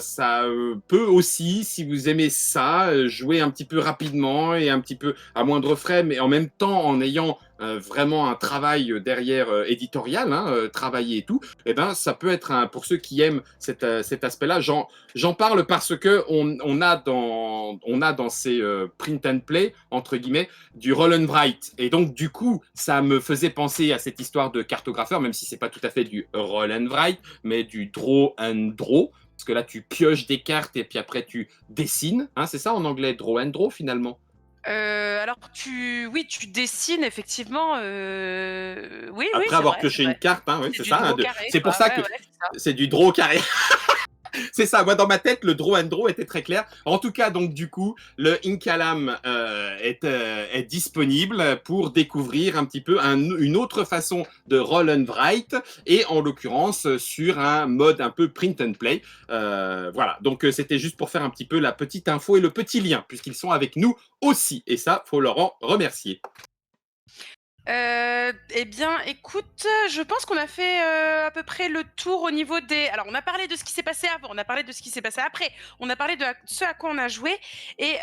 S1: peut aussi, si vous aimez ça, jouer un petit peu rapidement et un petit peu à moindre frais, mais en même temps en ayant vraiment un travail derrière éditorial, travaillé et tout, et ben ça peut être pour ceux qui aiment cet aspect-là. J'en parle parce que on a dans ces print and play entre guillemets du roll and write, et donc du coup ça me faisait penser à cette histoire de cartographeur, même si c'est pas tout à fait du roll and write, mais du draw and draw, parce que là tu pioches des cartes et puis après tu dessines, c'est ça en anglais, draw and draw finalement.
S2: Alors tu dessines effectivement. Oui,
S1: après avoir pioché une carte, c'est ça. C'est pour ça que c'est du draw carré. C'est ça, moi dans ma tête, le draw and draw était très clair. En tout cas, donc du coup, le Incalam est disponible pour découvrir un petit peu une autre façon de roll and write, et en l'occurrence sur un mode un peu print and play. Voilà, donc c'était juste pour faire un petit peu la petite info et le petit lien, puisqu'ils sont avec nous aussi, et ça, faut leur en remercier.
S2: Eh bien, écoute, je pense qu'on a fait à peu près le tour au niveau des... Alors, on a parlé de ce qui s'est passé avant, on a parlé de ce qui s'est passé après, on a parlé de ce à quoi on a joué, et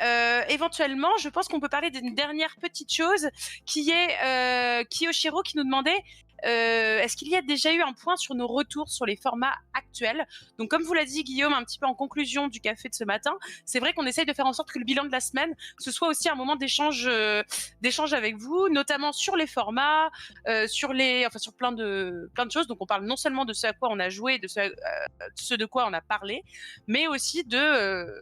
S2: éventuellement, je pense qu'on peut parler d'une dernière petite chose qui est Kiyoshiro qui nous demandait est-ce qu'il y a déjà eu un point sur nos retours sur les formats actuels. Donc, comme vous l'a dit Guillaume un petit peu en conclusion du café de ce matin, c'est vrai qu'on essaye de faire en sorte que le bilan de la semaine, ce soit aussi un moment d'échange avec vous, notamment sur les formats, sur plein de choses. Donc, on parle non seulement de ce à quoi on a joué, de ce de quoi on a parlé, mais aussi de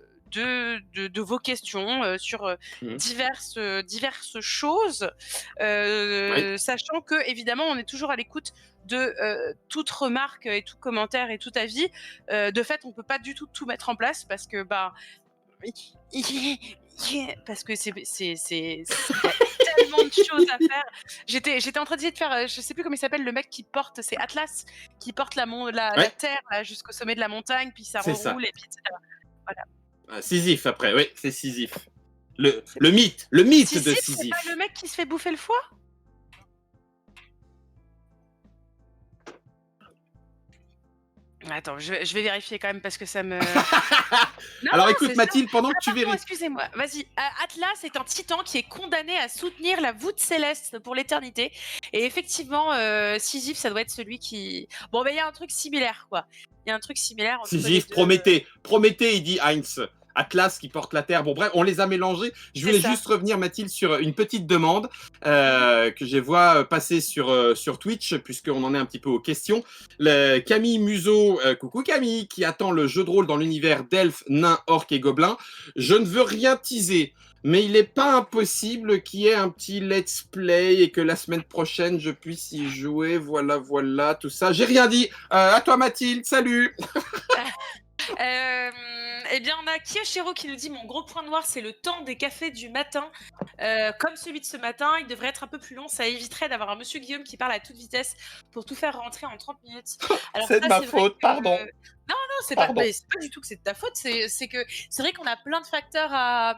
S2: vos questions sur diverses choses, sachant que évidemment on est toujours à l'écoute de toute remarque et tout commentaire et tout avis. De fait, on peut pas du tout mettre en place parce que parce que c'est tellement de choses à faire. J'étais en train d'essayer de faire, je sais plus comment il s'appelle, le mec qui porte, c'est Atlas, qui porte la terre là, jusqu'au sommet de la montagne, puis ça reroule et puis etc. Voilà.
S1: Sisyphe après, oui, c'est Sisyphe. Le mythe de Sisyphe.
S2: C'est pas le mec qui se fait bouffer le foie ? Attends, je vais vérifier quand même parce que ça me...
S1: Alors écoute Mathilde, pendant que tu vérifies...
S2: Excusez-moi, vas-y. Atlas est un titan qui est condamné à soutenir la voûte céleste pour l'éternité. Et effectivement, Sisyphe, ça doit être celui qui... Bon, il y a un truc similaire, quoi. Il y a un truc similaire.
S1: Sisyphe, Prométhée, il dit Heinz. Atlas qui porte la terre. Bon bref, on les a mélangés. Je voulais juste revenir Mathilde sur une petite demande que je vois passer sur Twitch, puisqu'on en est un petit peu aux questions. Camille Museau, coucou Camille, qui attend le jeu de rôle dans l'univers d'elfes, nains, orques et gobelins. Je ne veux rien teaser, mais il n'est pas impossible qu'il y ait un petit let's play et que la semaine prochaine je puisse y jouer. Voilà, tout ça. J'ai rien dit. À toi Mathilde, salut.
S2: Eh bien, on a Kiyoshiro qui nous dit: «Mon gros point noir, c'est le temps des cafés du matin. Comme celui de ce matin, il devrait être un peu plus long. Ça éviterait d'avoir un monsieur Guillaume qui parle à toute vitesse pour tout faire rentrer en 30 minutes». Alors
S1: C'est de
S2: ça,
S1: ma
S2: c'est vrai
S1: faute,
S2: que
S1: pardon.
S2: non, c'est pas,
S1: Pardon.
S2: beh, c'est pas du tout que c'est de ta faute, c'est que c'est vrai qu'on a plein de facteurs à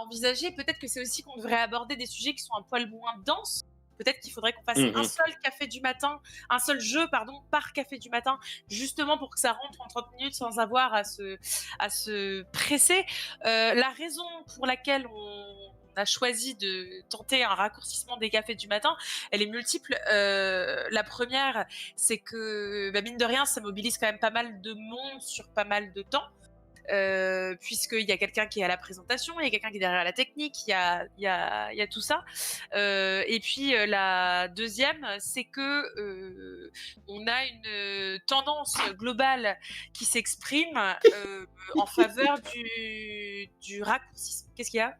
S2: envisager. Peut-être que c'est aussi qu'on devrait aborder des sujets qui sont un poil moins denses. Peut-être qu'il faudrait qu'on fasse un
S1: Mhm.
S2: seul café du matin, un seul jeu, pardon, par café du matin, justement pour que ça rentre en 30 minutes sans avoir à se presser. La raison pour laquelle on a choisi de tenter un raccourcissement des cafés du matin, elle est multiple. La première, c'est que, bah, mine de rien, ça mobilise quand même pas mal de monde sur pas mal de temps. Puisqu'il y a quelqu'un qui est à la présentation, il y a quelqu'un qui est derrière la technique, il y a tout ça. Et puis la deuxième, c'est que on a une tendance globale qui s'exprime en faveur du raccourcissement. Qu'est-ce qu'il y a?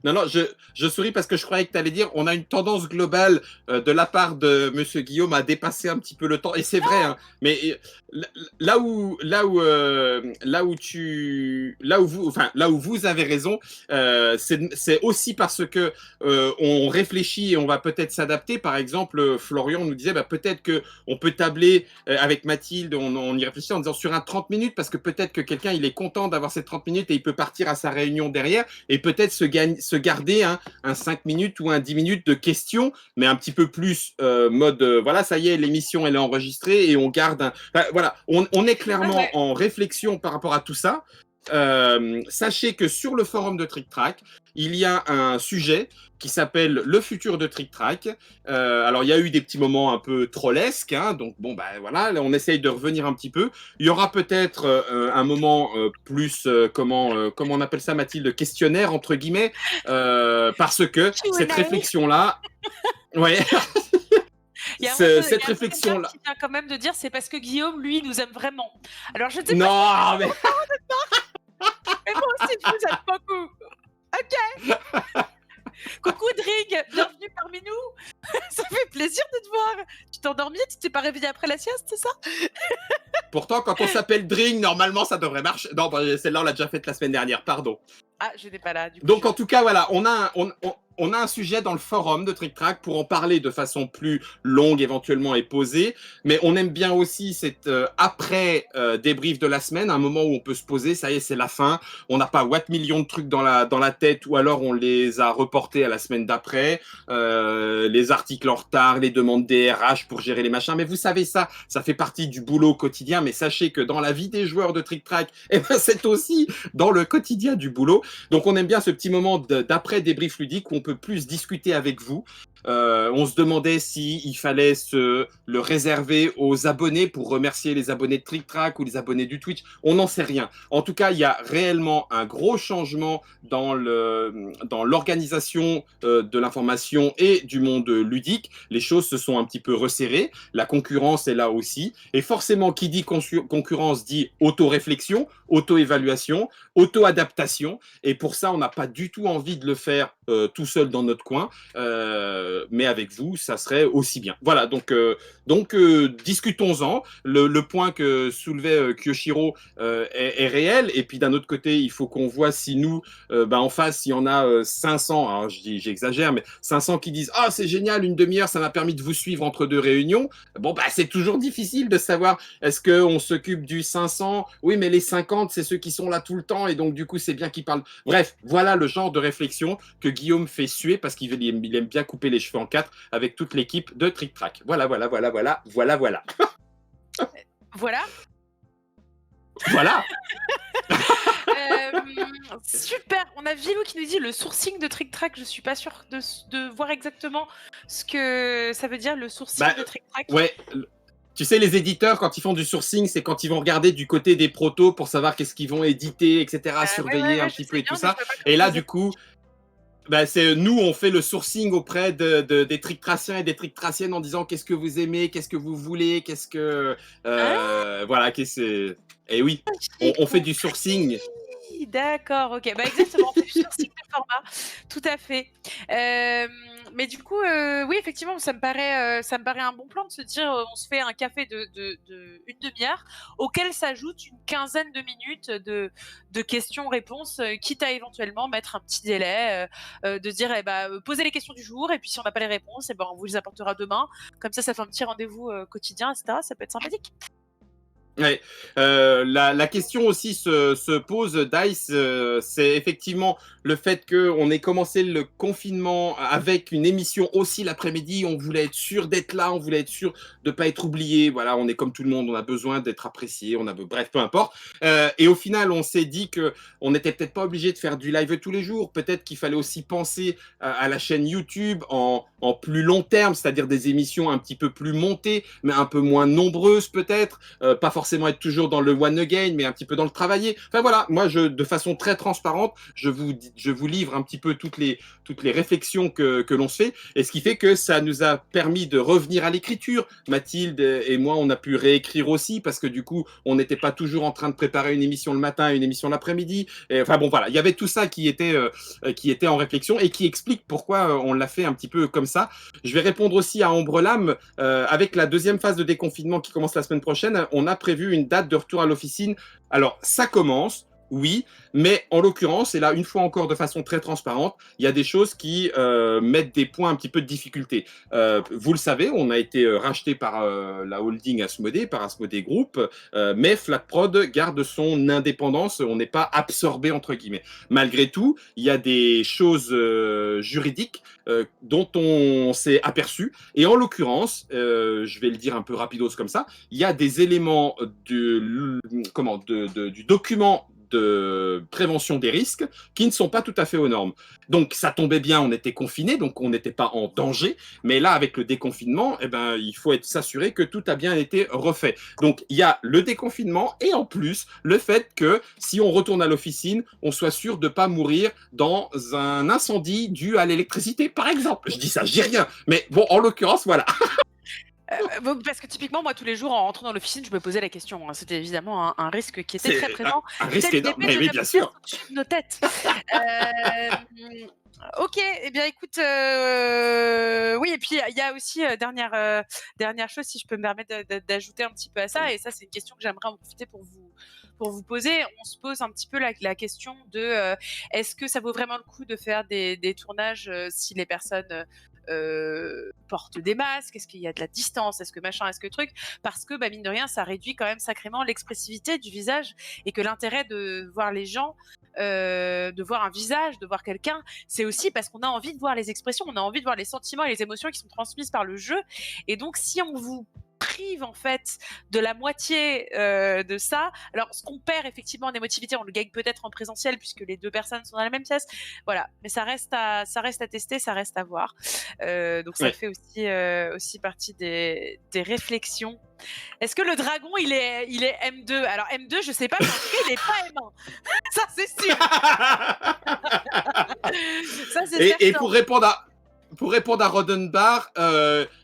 S1: Non, non, je souris parce que je croyais que tu allais dire on a une tendance globale de la part de Monsieur Guillaume à dépasser un petit peu le temps. Et c'est vrai, hein, mais là où vous avez raison, c'est aussi parce que on réfléchit et on va peut-être s'adapter. Par exemple, Florian nous disait bah, peut-être que on peut tabler avec Mathilde, on y réfléchit en disant sur un 30 minutes parce que peut-être que quelqu'un il est content d'avoir ces 30 minutes et il peut partir à sa réunion derrière et peut-être se garder un 5 minutes ou un 10 minutes de questions, mais un petit peu plus mode, voilà, ça y est, l'émission elle est enregistrée et on garde voilà, on est clairement
S2: Ouais.
S1: en réflexion par rapport à tout ça. Sachez que sur le forum de Trick Track, il y a un sujet qui s'appelle le futur de Trick Track. Alors il y a eu des petits moments un peu trollesques, hein, donc bon bah voilà, là, on essaye de revenir un petit peu. Il y aura peut-être un moment plus comment on appelle ça, Mathilde, questionnaire entre guillemets, parce que cette
S2: Q&A.
S1: réflexion là, ouais,
S2: Il y a un, il
S1: cette
S2: y a quelqu'un
S1: réflexion là,
S2: qui vient quand même de dire c'est parce que Guillaume, lui, nous aime vraiment. Alors je ne sais pas si
S1: non mais
S2: mais moi aussi je vous aime beaucoup. Ok. Coucou Drig, bienvenue parmi nous. Ça fait plaisir de te voir. Tu t'es endormi, tu t'es pas réveillé après la sieste, c'est ça?
S1: pourtant quand on s'appelle Drink, normalement ça devrait marcher. Non, bah, celle-là on l'a déjà faite la semaine dernière, pardon.
S2: Ah, je n'étais pas là, du coup.
S1: Donc en tout cas, voilà, on a un sujet dans le forum de Trick Track pour en parler de façon plus longue éventuellement et posée, mais on aime bien aussi cette après débrief de la semaine, un moment où on peut se poser, ça y est, c'est la fin, on n'a pas what millions de trucs dans la tête ou alors on les a reportés à la semaine d'après, les articles en retard, les demandes DRH pour gérer les machins, mais vous savez ça fait partie du boulot quotidien, mais sachez que dans la vie des joueurs de Trick Track, eh ben, c'est aussi dans le quotidien du boulot. Donc on aime bien ce petit moment d'après débrief ludique où on peut plus discuter avec vous. On se demandait s'il fallait le réserver aux abonnés pour remercier les abonnés de Trick Track ou les abonnés du Twitch. On n'en sait rien. En tout cas, il y a réellement un gros changement dans l'organisation de l'information et du monde ludique. Les choses se sont un petit peu resserrées. La concurrence est là aussi. Et forcément, qui dit concurrence dit auto-réflexion, auto-évaluation, auto-adaptation. Et pour ça, on n'a pas du tout envie de le faire tout seul dans notre coin. Mais avec vous, ça serait aussi bien. Voilà, donc discutons-en. Le point que soulevait Kyoshiro est réel. Et puis d'un autre côté, il faut qu'on voit si nous, en face, il y en a 500, alors j'exagère, mais 500 qui disent « Ah, c'est génial, une demi-heure, ça m'a permis de vous suivre entre deux réunions. » Bon, bah, c'est toujours difficile de savoir, est-ce qu'on s'occupe du 500? Oui, mais les 50, c'est ceux qui sont là tout le temps, et donc du coup, c'est bien qu'ils parlent. Bref, voilà le genre de réflexion que Guillaume fait suer, parce qu'il aime bien couper les cheveux en quatre avec toute l'équipe de Trick Track. Voilà.
S2: Voilà.
S1: Voilà.
S2: Super. On a Vilou qui nous dit le sourcing de Trick Track. Je suis pas sûre de voir exactement ce que ça veut dire le sourcing de Trick Track.
S1: Ouais. Tu sais, les éditeurs, quand ils font du sourcing, c'est quand ils vont regarder du côté des protos pour savoir qu'est-ce qu'ils vont éditer, etc., surveiller un petit peu et tout ça. Et là, du coup, c'est nous, on fait le sourcing auprès des trick-traciens et des trick-traciennes en disant qu'est-ce que vous aimez, qu'est-ce que vous voulez, qu'est-ce que... voilà, et oui, on fait du sourcing.
S2: D'accord, ok. Bah exactement, on fait du sourcing de format. Tout à fait. Mais du coup, oui, effectivement, ça me paraît un bon plan de se dire, on se fait un café de une demi-heure, auquel s'ajoute une quinzaine de minutes de questions-réponses, quitte à éventuellement mettre un petit délai, de dire, eh ben, posez les questions du jour, et puis si on n'a pas les réponses, eh ben, on vous les apportera demain. Comme ça fait un petit rendez-vous quotidien, etc. Ça peut être sympathique.
S1: Ouais. La question aussi se pose, Dice, c'est effectivement le fait qu'on ait commencé le confinement avec une émission aussi l'après-midi. On voulait être sûr d'être là, on voulait être sûr de ne pas être oublié. Voilà, on est comme tout le monde, on a besoin d'être apprécié, bref, peu importe. Et au final, on s'est dit que on n'était peut-être pas obligé de faire du live tous les jours. Peut-être qu'il fallait aussi penser à la chaîne YouTube en plus long terme, c'est-à-dire des émissions un petit peu plus montées, mais un peu moins nombreuses peut-être. Pas forcément être toujours dans le one again, mais un petit peu dans le travailler. Enfin voilà, moi, de façon très transparente, je vous livre un petit peu toutes les réflexions que l'on se fait, et ce qui fait que ça nous a permis de revenir à l'écriture. Mathilde et moi, on a pu réécrire aussi, parce que du coup, on n'était pas toujours en train de préparer une émission le matin et une émission l'après-midi. Et, enfin bon, voilà, il y avait tout ça qui était en réflexion et qui explique pourquoi on l'a fait un petit peu comme ça. Je vais répondre aussi à Ombre Lame. Avec la deuxième phase de déconfinement qui commence la semaine prochaine, on a prévu une date de retour à l'officine. Alors, ça commence, oui, mais en l'occurrence, et là, une fois encore de façon très transparente, il y a des choses qui mettent des points un petit peu de difficulté. Vous le savez, on a été racheté par la holding Asmodée, par Asmodée Group, mais Flatprod garde son indépendance, on n'est pas absorbé, entre guillemets. Malgré tout, il y a des choses juridiques dont on s'est aperçu, et en l'occurrence, je vais le dire un peu rapidos comme ça, il y a des éléments du document de prévention des risques qui ne sont pas tout à fait aux normes. Donc ça tombait bien, on était confinés, donc on n'était pas en danger, mais là avec le déconfinement, eh ben, il faut s'assurer que tout a bien été refait. Donc il y a le déconfinement et en plus le fait que si on retourne à l'officine, on soit sûr de ne pas mourir dans un incendie dû à l'électricité, par exemple. Je dis ça, je dis rien, mais bon, en l'occurrence, voilà.
S2: Parce que typiquement, moi, tous les jours, en rentrant dans l'officine, je me posais la question, hein. C'était évidemment un risque qui était très présent.
S1: Un risque
S2: Tel
S1: énorme,
S2: l'épée
S1: mais
S2: de
S1: oui, bien
S2: Damoclès
S1: sûr.
S2: au-dessus de nos têtes. Ok, eh bien écoute, oui, et puis il y a aussi dernière chose, si je peux me permettre d'ajouter un petit peu à ça, et ça c'est une question que j'aimerais en profiter pour vous poser. On se pose un petit peu la question de est-ce que ça vaut vraiment le coup de faire des tournages si les personnes portent des masques, est-ce qu'il y a de la distance, est-ce que machin, est-ce que truc, parce que mine de rien ça réduit quand même sacrément l'expressivité du visage, et que l'intérêt de voir les gens, de voir un visage, de voir quelqu'un, c'est aussi parce qu'on a envie de voir les expressions, on a envie de voir les sentiments et les émotions qui sont transmises par le jeu. Et donc si on vous prive en fait de la moitié de ça, alors ce qu'on perd effectivement en émotivité, on le gagne peut-être en présentiel puisque les deux personnes sont dans la même pièce, voilà, mais ça reste à tester, ça reste à voir. Donc ça fait aussi partie des réflexions. Est-ce que le dragon il est M2? Alors M2 je sais pas, mais en tout cas il est pas M1. Ça c'est sûr. Ça c'est certain.
S1: Et pour répondre à Rodenbach,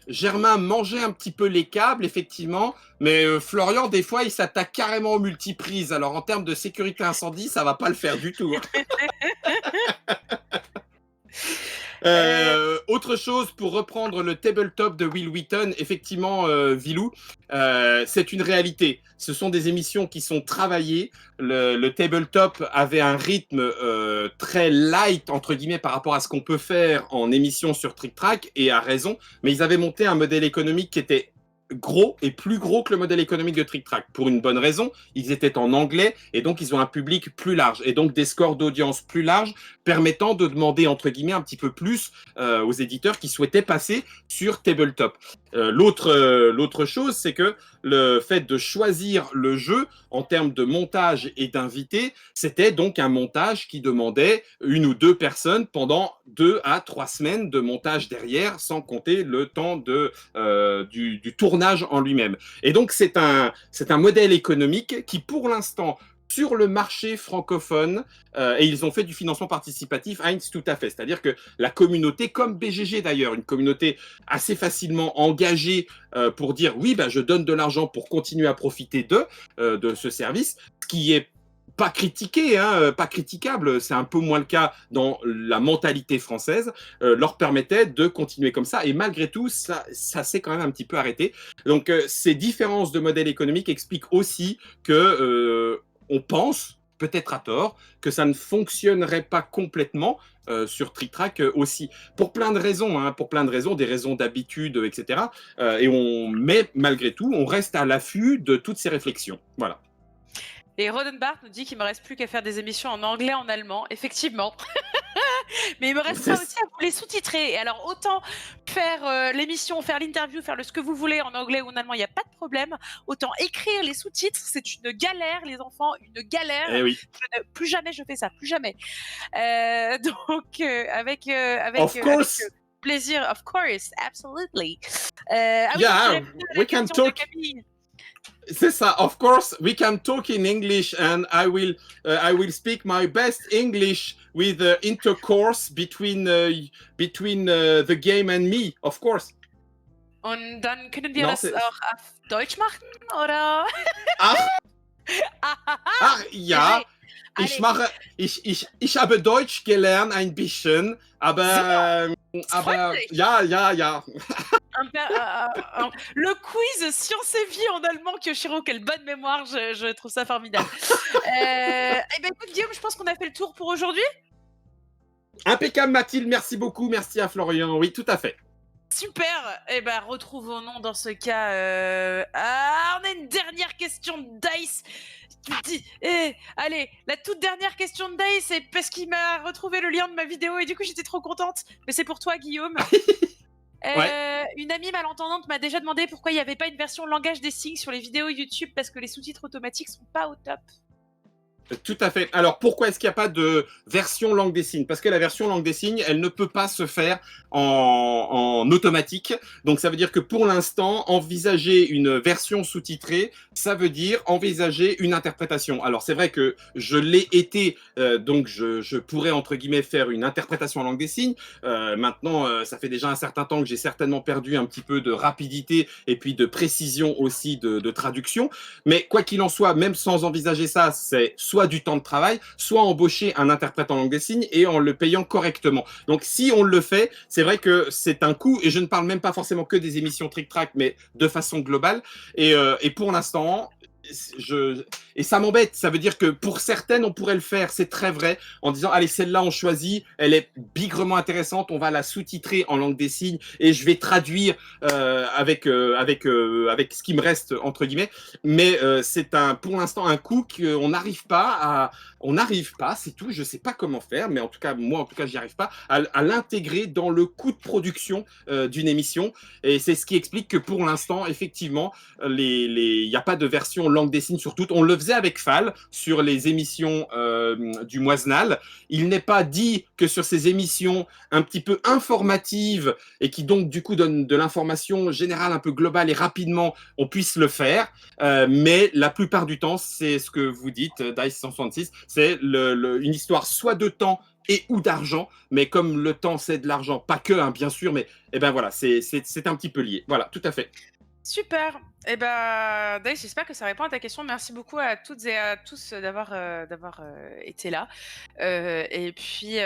S1: Germain mangeait un petit peu les câbles, effectivement, mais Florian, des fois, il s'attaque carrément aux multiprises. Alors, en termes de sécurité incendie, ça va pas le faire du tout. Autre chose, pour reprendre le tabletop de Will Wheaton, effectivement, Vilou, c'est une réalité. Ce sont des émissions qui sont travaillées. Le tabletop avait un rythme très light, entre guillemets, par rapport à ce qu'on peut faire en émission sur Trick Track, et à raison, mais ils avaient monté un modèle économique qui était gros et plus gros que le modèle économique de Trick Track. Pour une bonne raison, ils étaient en anglais et donc ils ont un public plus large et donc des scores d'audience plus larges permettant de demander entre guillemets un petit peu plus aux éditeurs qui souhaitaient passer sur Tabletop. L'autre chose, c'est que le fait de choisir le jeu en termes de montage et d'invités, c'était donc un montage qui demandait une ou deux personnes pendant 2 à 3 semaines de montage derrière, sans compter le temps du tournage en lui-même. Et donc, c'est un modèle économique qui, pour l'instant, sur le marché francophone, et ils ont fait du financement participatif, Heinz, tout à fait. C'est-à-dire que la communauté, comme BGG d'ailleurs, une communauté assez facilement engagée pour dire oui, je donne de l'argent pour continuer à profiter de ce service, ce qui est pas critiqué, hein, pas critiquable, c'est un peu moins le cas dans la mentalité française, leur permettait de continuer comme ça. Et malgré tout, ça s'est quand même un petit peu arrêté. Donc, ces différences de modèle économique expliquent aussi que on pense, peut-être à tort, que ça ne fonctionnerait pas complètement sur Trick Track aussi, pour plein de raisons, hein, des raisons d'habitude, etc. Mais malgré tout, on reste à l'affût de toutes ces réflexions. Voilà.
S2: Et Rodenbart nous dit qu'il me reste plus qu'à faire des émissions en anglais, en allemand. Effectivement. Mais il me restera aussi à vous les sous-titrer. Et alors, autant faire l'émission, faire l'interview, faire ce que vous voulez en anglais ou en allemand, il n'y a pas de problème. Autant écrire les sous-titres, c'est une galère, les enfants, une galère.
S1: Eh oui.
S2: Plus jamais je fais ça, plus jamais. Donc, avec plaisir, of course, absolutely.
S1: Yeah, we can talk. C'est ça. Of course, we can talk in English, and I will speak my best English with intercourse between the game and me, of course.
S2: Und dann können wir das auch auf Deutsch machen, oder?
S1: Ach ja. Ich habe Deutsch gelernt ein bisschen, aber ja.
S2: Le quiz Science et Vie en allemand, Kyoshiro, quelle bonne mémoire, je trouve ça formidable. Eh ben écoute Guillaume, je pense qu'on a fait le tour pour aujourd'hui.
S1: Impeccable Mathilde, merci beaucoup, merci à Florian, oui tout à fait.
S2: Super, eh ben retrouvons-nous dans ce cas. On a une dernière question de Dice. Allez, la toute dernière question de Dice, c'est parce qu'il m'a retrouvé le lien de ma vidéo et du coup j'étais trop contente. Mais c'est pour toi Guillaume. Une amie malentendante m'a déjà demandé pourquoi il n'y avait pas une version langage des signes sur les vidéos YouTube parce que les sous-titres automatiques sont pas au top.
S1: Tout à fait. Alors, pourquoi est-ce qu'il n'y a pas de version langue des signes? Parce que la version langue des signes, elle ne peut pas se faire en automatique. Donc, ça veut dire que pour l'instant, envisager une version sous-titrée, ça veut dire envisager une interprétation. Alors, c'est vrai que je l'ai été, donc je pourrais, entre guillemets, faire une interprétation en langue des signes. Maintenant, ça fait déjà un certain temps que j'ai certainement perdu un petit peu de rapidité et puis de précision aussi de traduction. Mais quoi qu'il en soit, même sans envisager ça, c'est soit du temps de travail, soit embaucher un interprète en langue des signes et en le payant correctement. Donc, si on le fait, c'est vrai que c'est un coût, et je ne parle même pas forcément que des émissions Trick Track, mais de façon globale. Et pour l'instant, et ça m'embête, ça veut dire que pour certaines, on pourrait le faire, c'est très vrai, en disant, allez, celle-là, on choisit, elle est bigrement intéressante, on va la sous-titrer en langue des signes et je vais traduire avec ce qui me reste, entre guillemets. Mais c'est pour l'instant un coût qu'on n'arrive pas c'est tout, je sais pas comment faire, mais en tout cas, moi, j'y arrive pas, à l'intégrer dans le coût de production d'une émission. Et c'est ce qui explique que pour l'instant, effectivement, il n'y a pas de version langue des signes sur toutes. On le faisait avec Fall sur les émissions du Moisenal. Il n'est pas dit que sur ces émissions un petit peu informatives et qui donc du coup donnent de l'information générale un peu globale et rapidement, on puisse le faire. Mais la plupart du temps, c'est ce que vous dites, Dice 166, c'est une histoire soit de temps et ou d'argent, mais comme le temps c'est de l'argent, pas que, hein, bien sûr, mais ben voilà, c'est un petit peu lié. Voilà, tout à fait.
S2: Super. Eh ben, Dave, j'espère que ça répond à ta question. Merci beaucoup à toutes et à tous d'avoir été là. Et puis,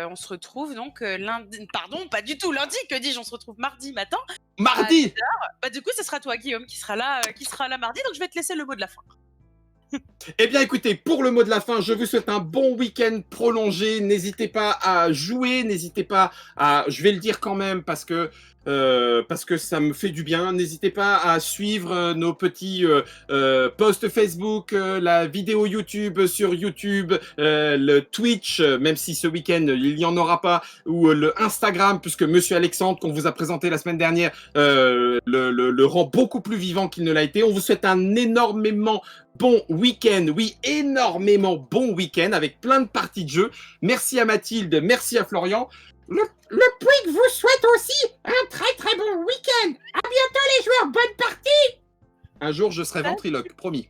S2: on se retrouve donc lundi. Pardon, pas du tout lundi. Que dis-je? On se retrouve mardi matin.
S1: Mardi.
S2: Bah du coup, ce sera toi, Guillaume, qui sera là mardi. Donc, je vais te laisser le mot de la fin.
S1: Eh bien, écoutez, pour le mot de la fin, je vous souhaite un bon week-end prolongé. N'hésitez pas à jouer, n'hésitez pas à... Je vais le dire quand même parce que ça me fait du bien. N'hésitez pas à suivre nos petits posts Facebook, la vidéo YouTube sur YouTube, le Twitch, même si ce week-end, il n'y en aura pas, ou le Instagram, puisque Monsieur Alexandre, qu'on vous a présenté la semaine dernière, le rend beaucoup plus vivant qu'il ne l'a été. On vous souhaite un énormément bon week-end, oui, énormément bon week-end avec plein de parties de jeu. Merci à Mathilde, merci à Florian. Le Pouic vous souhaite aussi un très très bon week-end. À bientôt les joueurs, bonne partie. Un jour je serai ventriloque, promis.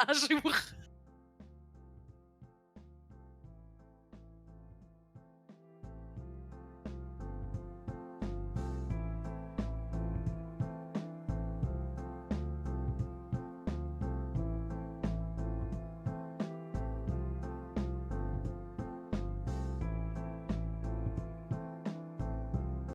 S2: Un jour.